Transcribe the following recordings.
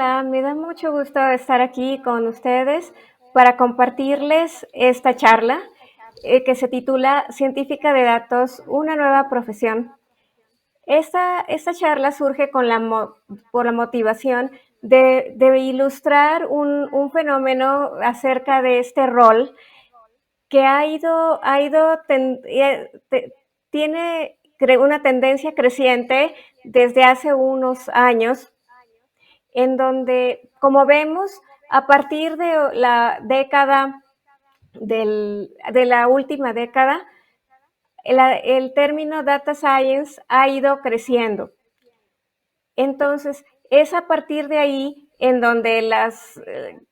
Hola, me da mucho gusto estar aquí con ustedes para compartirles esta charla que se titula Científica de datos, una nueva profesión. Esta charla surge por la motivación de ilustrar un fenómeno acerca de este rol que tiene una tendencia creciente desde hace unos años, en donde, como vemos, a partir de la década de la última década, el término data science ha ido creciendo. Entonces, es a partir de ahí en donde los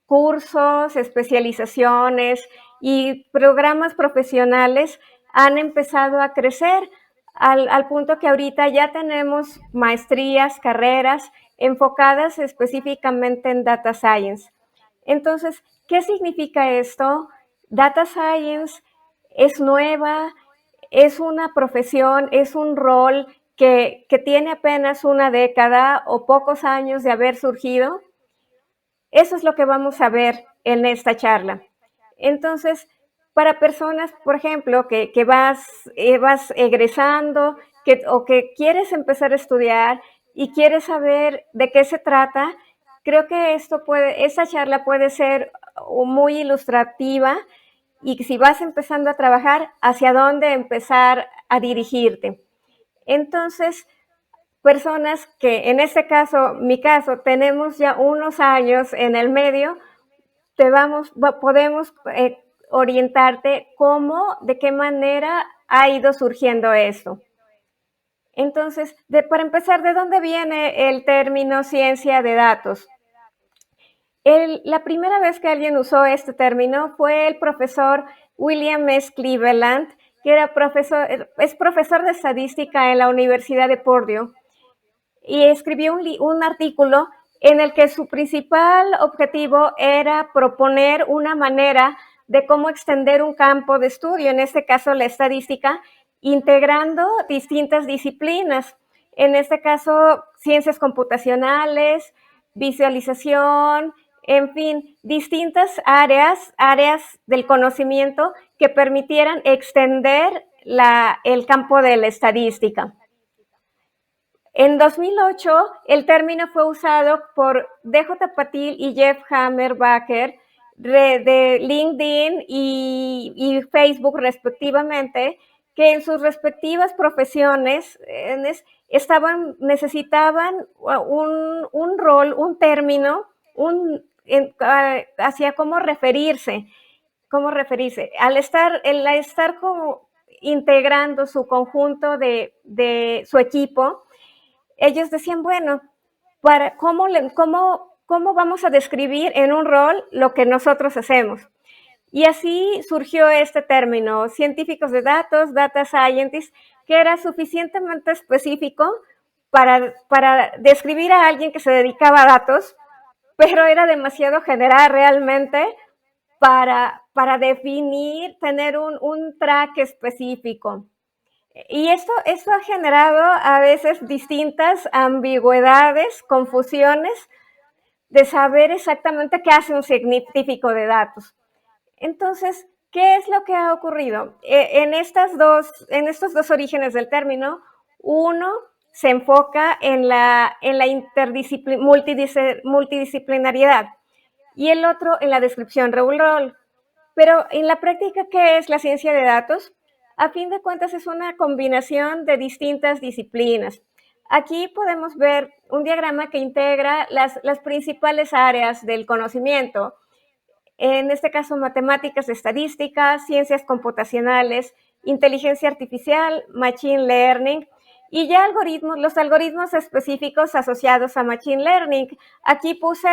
cursos, especializaciones y programas profesionales han empezado a crecer al punto que ahorita ya tenemos maestrías, carreras enfocadas específicamente en data science. Entonces, ¿qué significa esto? Data science es nueva, es una profesión, es un rol que tiene apenas una década o pocos años de haber surgido. Eso es lo que vamos a ver en esta charla. Entonces, para personas, por ejemplo, que vas egresando o que quieres empezar a estudiar y quieres saber de qué se trata, creo que esta charla puede ser muy ilustrativa, y si vas empezando a trabajar, hacia dónde empezar a dirigirte. Entonces, personas que en este caso, mi caso, tenemos ya unos años en el medio, podemos orientarte de qué manera ha ido surgiendo esto. Entonces, para empezar, ¿de dónde viene el término ciencia de datos? La primera vez que alguien usó este término fue el profesor William S. Cleveland, que es profesor de estadística en la Universidad de Purdue, y escribió un artículo en el que su principal objetivo era proponer una manera de cómo extender un campo de estudio, en este caso la estadística, integrando distintas disciplinas, en este caso ciencias computacionales, visualización, en fin, distintas áreas del conocimiento que permitieran extender el campo de la estadística. En 2008, el término fue usado por DJ Patil y Jeff Hammerbacher de LinkedIn y Facebook, respectivamente, que en sus respectivas profesiones necesitaban un rol, un término, hacia cómo referirse. Al estar como integrando su conjunto de su equipo, ellos decían, bueno, ¿cómo vamos a describir en un rol lo que nosotros hacemos? Y así surgió este término, científicos de datos, data scientists, que era suficientemente específico para describir a alguien que se dedicaba a datos, pero era demasiado general realmente para definir, tener un track específico. Y esto ha generado a veces distintas ambigüedades, confusiones de saber exactamente qué hace un científico de datos. Entonces, ¿qué es lo que ha ocurrido? En estos dos orígenes del término, uno se enfoca en la multidisciplinariedad y el otro en la descripción rol. Pero en la práctica, ¿qué es la ciencia de datos? A fin de cuentas, es una combinación de distintas disciplinas. Aquí podemos ver un diagrama que integra las principales áreas del conocimiento. En este caso, matemáticas, estadísticas, ciencias computacionales, inteligencia artificial, machine learning, y ya los algoritmos específicos asociados a machine learning. Aquí puse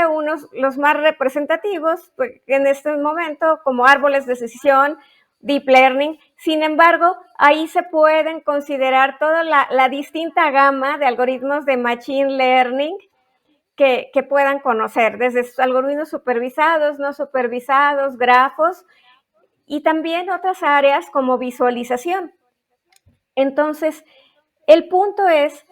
los más representativos en este momento, como árboles de decisión, deep learning. Sin embargo, ahí se pueden considerar toda la distinta gama de algoritmos de machine learning que puedan conocer, desde algoritmos supervisados, no supervisados, grafos, y también otras áreas como visualización. Entonces, el punto es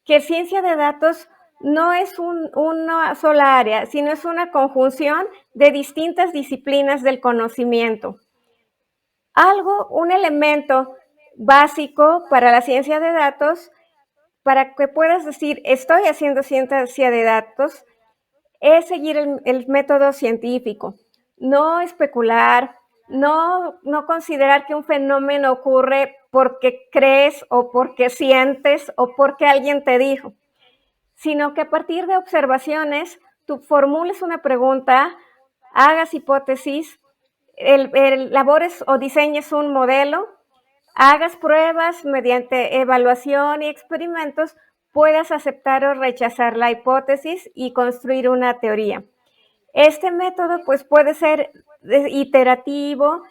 que ciencia de datos no es una sola área, sino es una conjunción de distintas disciplinas del conocimiento. Un elemento básico para la ciencia de datos, para que puedas decir, estoy haciendo ciencia de datos, es seguir el método científico, no especular, no considerar que un fenómeno ocurre porque crees o porque sientes o porque alguien te dijo, sino que a partir de observaciones tú formules una pregunta, hagas hipótesis, elabores o diseñes un modelo, hagas pruebas mediante evaluación y experimentos, puedas aceptar o rechazar la hipótesis y construir una teoría. Este método pues puede ser iterativo,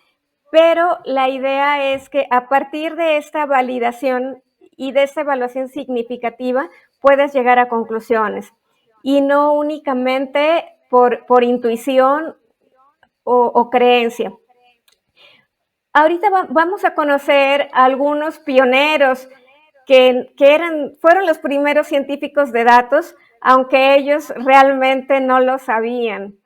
pero la idea es que a partir de esta validación y de esta evaluación significativa puedas llegar a conclusiones y no únicamente por intuición o creencia. Ahorita vamos a conocer a algunos pioneros que fueron los primeros científicos de datos, aunque ellos realmente no lo sabían.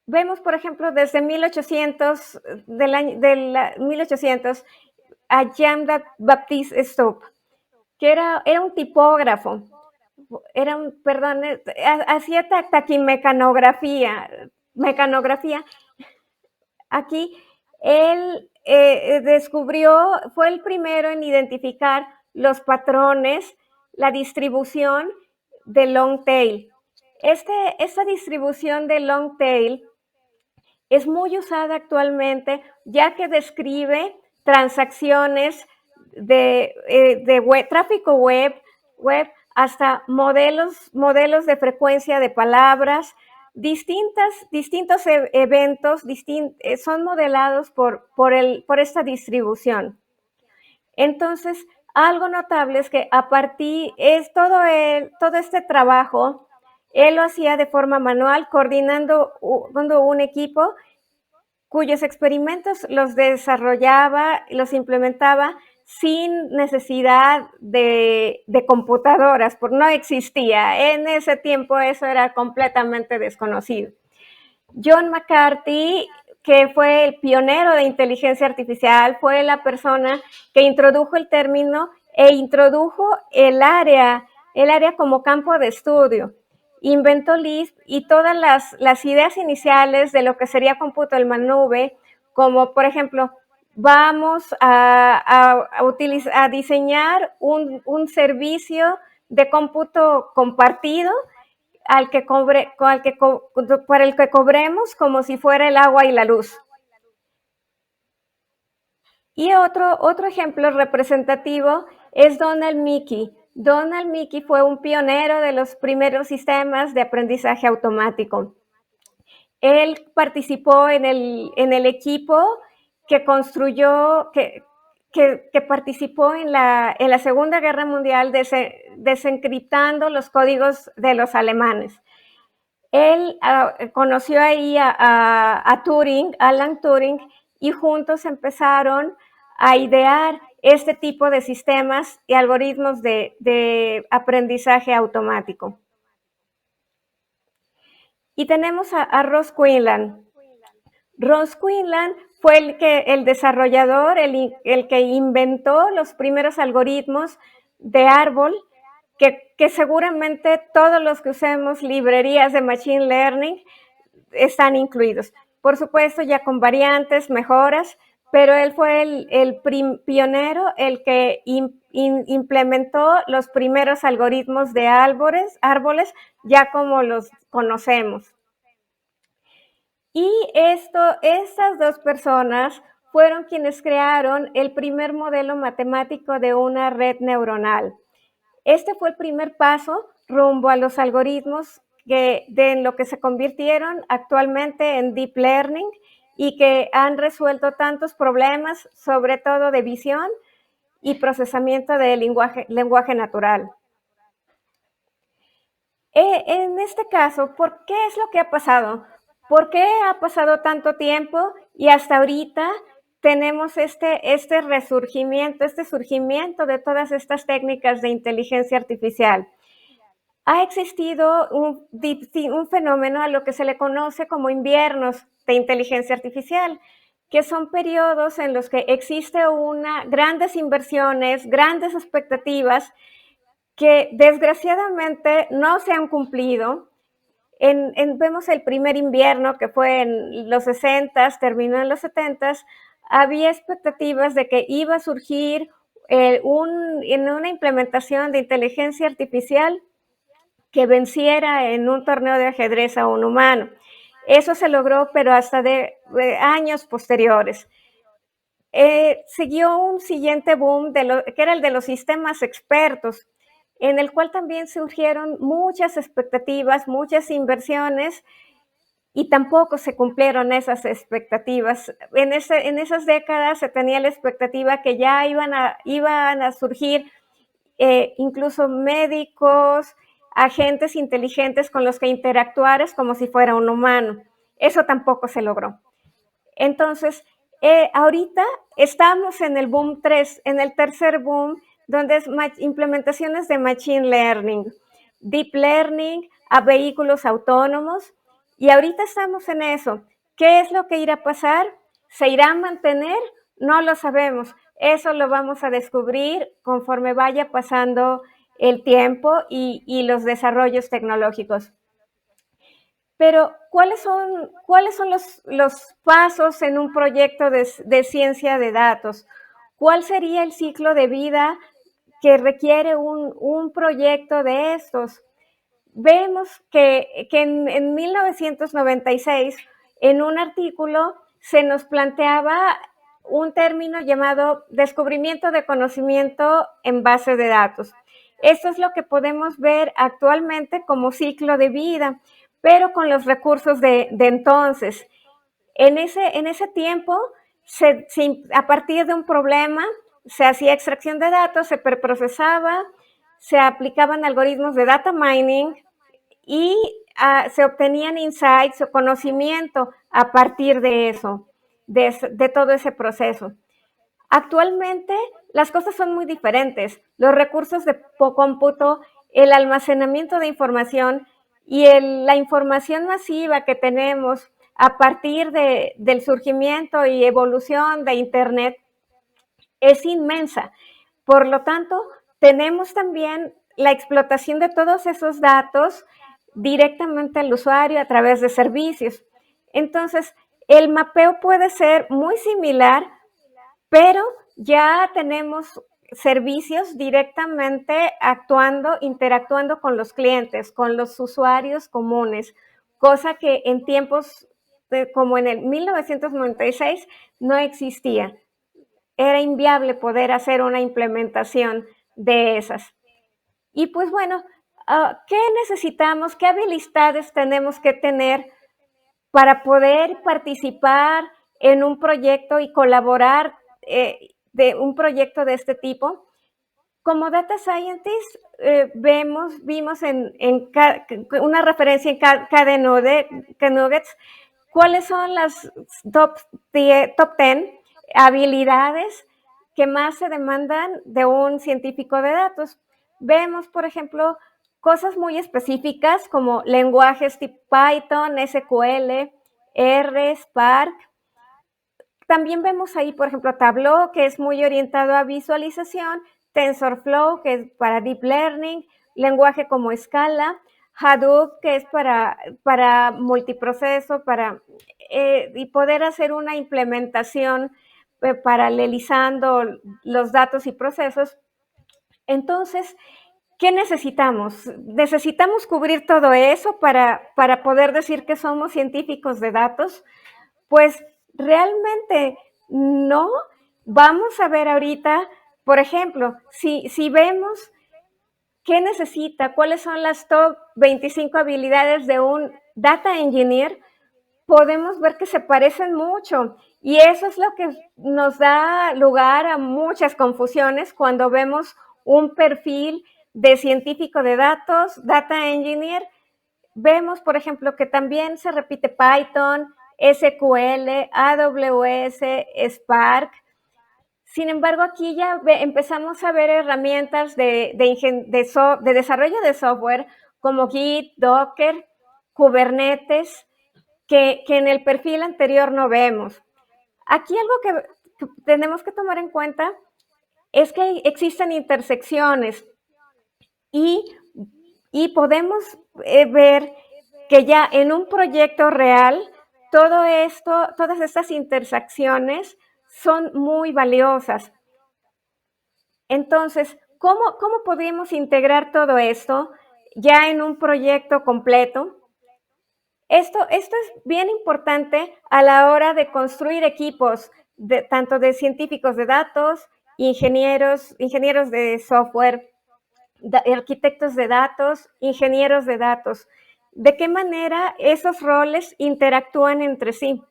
Vemos, por ejemplo, desde 1800, 1800 a Jean-Baptiste Stoup, que era un tipógrafo, hacía taquimecanografía. Aquí él fue el primero en identificar los patrones, la distribución de long tail. Esta distribución de long tail es muy usada actualmente, ya que describe transacciones de tráfico web, hasta modelos de frecuencia de palabras. Distintos eventos son modelados por esta distribución. Entonces, algo notable es que todo este trabajo, él lo hacía de forma manual, coordinando un equipo cuyos experimentos los desarrollaba y los implementaba sin necesidad de computadoras, porque no existía. En ese tiempo eso era completamente desconocido. John McCarthy, que fue el pionero de inteligencia artificial, fue la persona que introdujo el término e introdujo el área como campo de estudio. Inventó Lisp y todas las ideas iniciales de lo que sería cómputo en la nube, como por ejemplo, vamos a diseñar un servicio de cómputo compartido por el que cobremos como si fuera el agua y la luz. Y otro ejemplo representativo es Donald Mickey. Donald Mickey fue un pionero de los primeros sistemas de aprendizaje automático. Él participó en el equipo que construyó, que participó en la Segunda Guerra Mundial desencriptando los códigos de los alemanes. Él conoció ahí a Turing, Alan Turing, y juntos empezaron a idear este tipo de sistemas y algoritmos de aprendizaje automático. Y tenemos a Ross Quinlan. Ross Quinlan fue el desarrollador, el que inventó los primeros algoritmos de árbol, que seguramente todos los que usemos librerías de Machine Learning están incluidos. Por supuesto, ya con variantes, mejoras, pero él fue el pionero, el que implementó los primeros algoritmos de árboles, ya como los conocemos. Y estas dos personas fueron quienes crearon el primer modelo matemático de una red neuronal. Este fue el primer paso rumbo a los algoritmos en lo que se convirtieron actualmente en Deep Learning y que han resuelto tantos problemas, sobre todo de visión y procesamiento de lenguaje natural. En este caso, ¿por qué es lo que ha pasado? ¿Por qué ha pasado tanto tiempo y hasta ahorita tenemos este surgimiento de todas estas técnicas de inteligencia artificial? ha existido un fenómeno a lo que se le conoce como inviernos de inteligencia artificial, que son periodos en los que existe grandes inversiones, grandes expectativas que desgraciadamente no se han cumplido. Vemos el primer invierno que fue en los 60, terminó en los 70, había expectativas de que iba a surgir en una implementación de inteligencia artificial que venciera en un torneo de ajedrez a un humano. Eso se logró, pero hasta de años posteriores. Siguió un siguiente boom, que era el de los sistemas expertos, en el cual también surgieron muchas expectativas, muchas inversiones, y tampoco se cumplieron esas expectativas. En esas décadas se tenía la expectativa que ya iban a surgir incluso médicos, agentes inteligentes con los que interactuaras como si fuera un humano. Eso tampoco se logró. Entonces, ahorita estamos en el boom 3, en el tercer boom, donde es implementaciones de machine learning, deep learning a vehículos autónomos, y ahorita estamos en eso. ¿Qué es lo que irá a pasar? ¿Se irá a mantener? No lo sabemos. Eso lo vamos a descubrir conforme vaya pasando el tiempo y los desarrollos tecnológicos. Pero, ¿cuáles son los pasos en un proyecto de ciencia de datos? ¿Cuál sería el ciclo de vida que requiere un proyecto de estos? Vemos que en 1996, en un artículo, se nos planteaba un término llamado descubrimiento de conocimiento en base de datos. Esto es lo que podemos ver actualmente como ciclo de vida, pero con los recursos de entonces. En ese tiempo, a partir de un problema, se hacía extracción de datos, se preprocesaba, se aplicaban algoritmos de data mining y se obtenían insights o conocimiento a partir de eso, de todo ese proceso. Actualmente las cosas son muy diferentes. Los recursos de cómputo, el almacenamiento de información y la información masiva que tenemos a partir del surgimiento y evolución de Internet es inmensa. Por lo tanto, tenemos también la explotación de todos esos datos directamente al usuario a través de servicios. Entonces, el mapeo puede ser muy similar, pero ya tenemos servicios directamente interactuando con los clientes, con los usuarios comunes, cosa que en tiempos como en el 1996 no existía. Era inviable poder hacer una implementación de esas. Y pues bueno, ¿qué necesitamos? ¿Qué habilidades tenemos que tener para poder participar en un proyecto y colaborar de un proyecto de este tipo? Como Data Scientist, vimos en una referencia en K-Nuggets, cuáles son las top 10 habilidades que más se demandan de un científico de datos. Vemos, por ejemplo, cosas muy específicas como lenguajes tipo Python, SQL, R, Spark. También vemos ahí, por ejemplo, Tableau, que es muy orientado a visualización, TensorFlow, que es para Deep Learning, lenguaje como Scala, Hadoop, que es para multiproceso, y poder hacer una implementación paralelizando los datos y procesos. Entonces, ¿qué necesitamos? ¿Necesitamos cubrir todo eso para poder decir que somos científicos de datos? Pues realmente no. Vamos a ver ahorita, por ejemplo, si vemos qué necesita, cuáles son las top 25 habilidades de un data engineer, podemos ver que se parecen mucho. Y eso es lo que nos da lugar a muchas confusiones cuando vemos un perfil de científico de datos, data engineer. Vemos, por ejemplo, que también se repite Python, SQL, AWS, Spark. Sin embargo, aquí ya empezamos a ver herramientas de desarrollo de software como Git, Docker, Kubernetes, que en el perfil anterior no vemos. Aquí algo que tenemos que tomar en cuenta es que existen intersecciones y podemos ver que ya en un proyecto real, todo esto, todas estas intersecciones son muy valiosas. Entonces, ¿cómo podemos integrar todo esto ya en un proyecto completo? Esto es bien importante a la hora de construir equipos, tanto de científicos de datos, ingenieros de software, arquitectos de datos, ingenieros de datos. ¿De qué manera esos roles interactúan entre sí?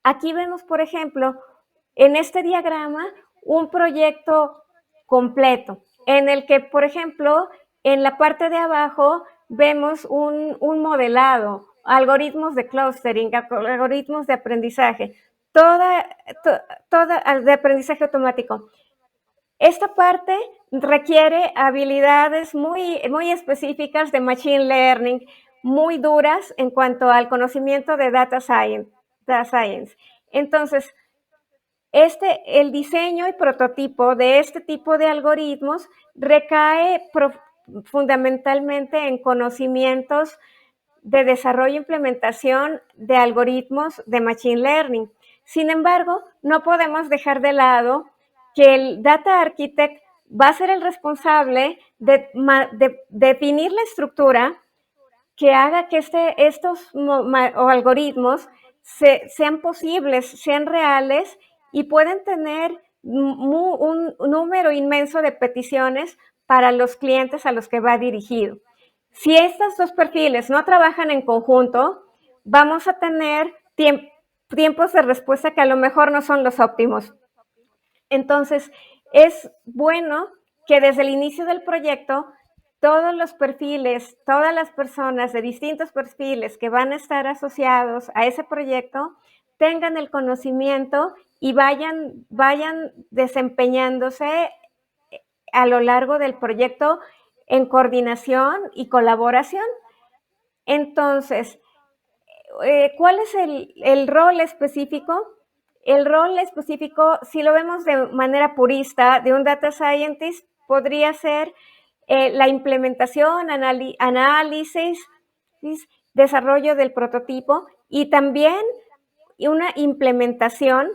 Aquí vemos, por ejemplo, en este diagrama, un proyecto completo, en el que, por ejemplo, en la parte de abajo vemos un modelado, algoritmos de clustering, algoritmos de aprendizaje, toda de aprendizaje automático. Esta parte requiere habilidades muy específicas de machine learning, muy duras en cuanto al conocimiento de data science. Entonces, el diseño y prototipo de este tipo de algoritmos recae fundamentalmente en conocimientos de desarrollo e implementación de algoritmos de machine learning. Sin embargo, no podemos dejar de lado que el data architect va a ser el responsable de definir la estructura que haga que estos algoritmos sean posibles, sean reales y pueden tener un número inmenso de peticiones para los clientes a los que va dirigido. Si estos dos perfiles no trabajan en conjunto, vamos a tener tiempos de respuesta que a lo mejor no son los óptimos. Entonces, es bueno que desde el inicio del proyecto, todos los perfiles, todas las personas de distintos perfiles que van a estar asociados a ese proyecto, tengan el conocimiento y vayan desempeñándose a lo largo del proyecto en coordinación y colaboración. Entonces, ¿cuál es el rol específico? El rol específico, si lo vemos de manera purista, de un data scientist, podría ser la implementación, análisis, desarrollo del prototipo y también una implementación,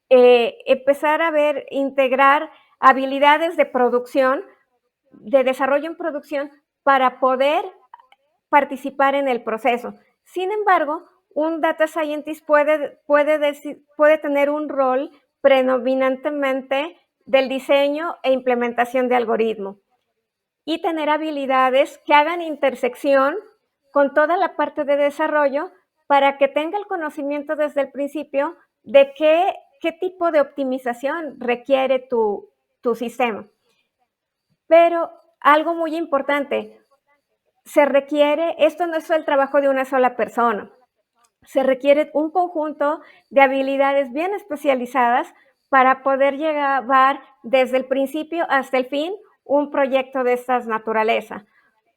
empezar a integrar habilidades de producción, de desarrollo en producción para poder participar en el proceso. Sin embargo, un data scientist puede tener un rol predominantemente del diseño e implementación de algoritmo y tener habilidades que hagan intersección con toda la parte de desarrollo para que tenga el conocimiento desde el principio de qué tipo de optimización requiere tu sistema. Pero algo muy importante, esto no es el trabajo de una sola persona, se requiere un conjunto de habilidades bien especializadas para poder llevar desde el principio hasta el fin un proyecto de esta naturaleza.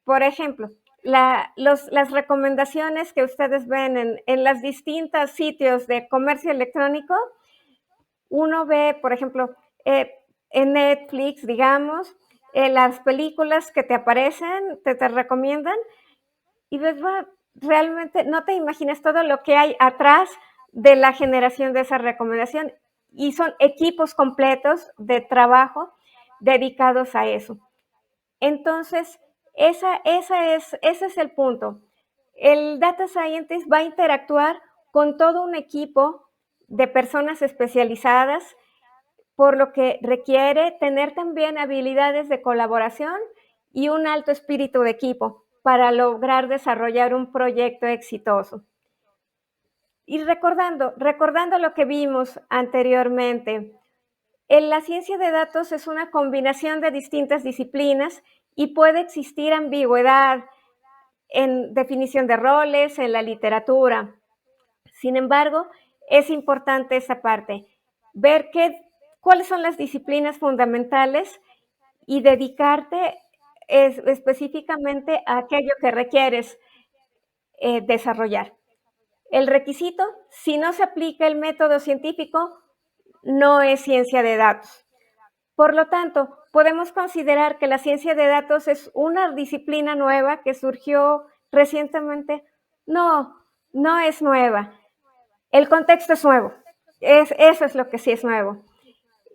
Por ejemplo, las recomendaciones que ustedes ven en los distintos sitios de comercio electrónico, uno ve, por ejemplo, en Netflix, digamos, las películas que te aparecen, te recomiendan, y ves, realmente no te imaginas todo lo que hay atrás de la generación de esa recomendación, y son equipos completos de trabajo dedicados a eso. Entonces, ese es el punto. El data scientist va a interactuar con todo un equipo de personas especializadas, por lo que requiere tener también habilidades de colaboración y un alto espíritu de equipo para lograr desarrollar un proyecto exitoso. Y recordando lo que vimos anteriormente, la ciencia de datos es una combinación de distintas disciplinas y puede existir ambigüedad en definición de roles, en la literatura. Sin embargo, es importante esa parte, ver cuáles son las disciplinas fundamentales y dedicarte específicamente a aquello que requieres desarrollar. El requisito, si no se aplica el método científico, no es ciencia de datos. Por lo tanto, podemos considerar que la ciencia de datos es una disciplina nueva que surgió recientemente. No, no es nueva. El contexto es nuevo. Eso es lo que sí es nuevo.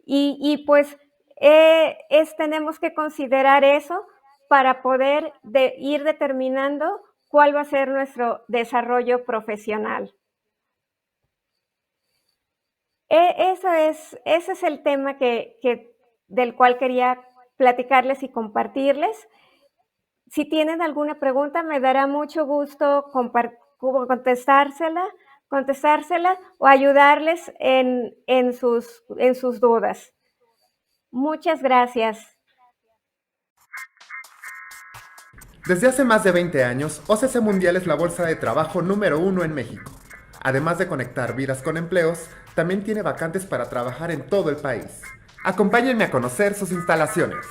Y pues tenemos que considerar eso para poder ir determinando cuál va a ser nuestro desarrollo profesional. Ese es el tema del cual quería platicarles y compartirles. Si tienen alguna pregunta, me dará mucho gusto contestársela o ayudarles en sus dudas. Muchas gracias. Desde hace más de 20 años, OCC Mundial es la bolsa de trabajo número 1 en México. Además de conectar vidas con empleos, también tiene vacantes para trabajar en todo el país. Acompáñenme a conocer sus instalaciones.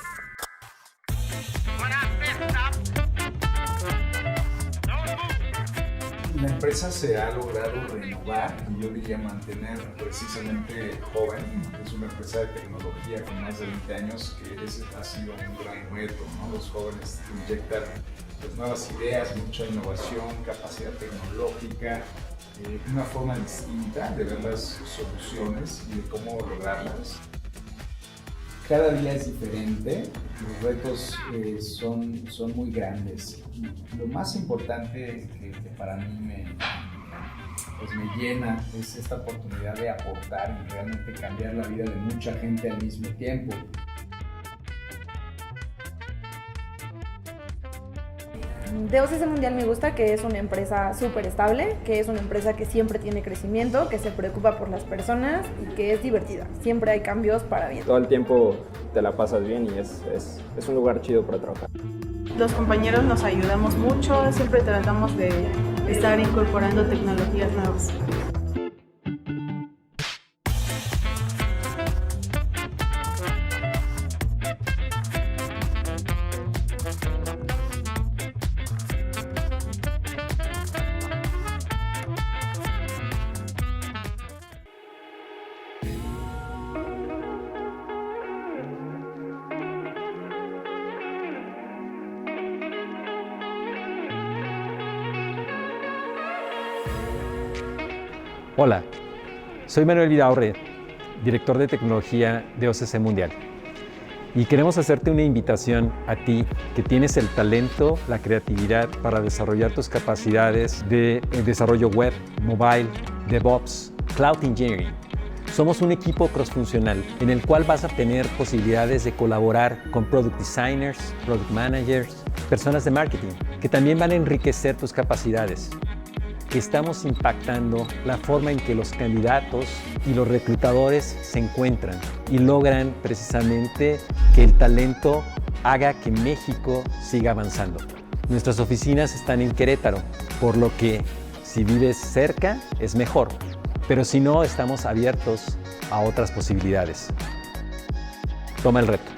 La empresa se ha logrado renovar y yo diría mantener precisamente joven. Es una empresa de tecnología con más de 20 años que ese ha sido un gran reto, ¿no? Los jóvenes inyectan pues, nuevas ideas, mucha innovación, capacidad tecnológica, una forma distinta de ver las soluciones y de cómo lograrlas. Cada día es diferente, los retos son muy grandes. Lo más importante que para mí pues me llena es esta oportunidad de aportar y realmente cambiar la vida de mucha gente al mismo tiempo. De OCC Mundial me gusta que es una empresa súper estable, que es una empresa que siempre tiene crecimiento, que se preocupa por las personas y que es divertida. Siempre hay cambios para bien. Todo el tiempo te la pasas bien y es un lugar chido para trabajar. Los compañeros nos ayudamos mucho, siempre tratamos de estar incorporando tecnologías nuevas. Hola, soy Manuel Vidaurre, director de tecnología de OCC Mundial. Y queremos hacerte una invitación a ti que tienes el talento, la creatividad para desarrollar tus capacidades de desarrollo web, mobile, DevOps, Cloud Engineering. Somos un equipo crossfuncional en el cual vas a tener posibilidades de colaborar con Product Designers, Product Managers, personas de marketing, que también van a enriquecer tus capacidades. Estamos impactando la forma en que los candidatos y los reclutadores se encuentran y logran precisamente que el talento haga que México siga avanzando. Nuestras oficinas están en Querétaro, por lo que si vives cerca es mejor, pero si no, estamos abiertos a otras posibilidades. Toma el reto.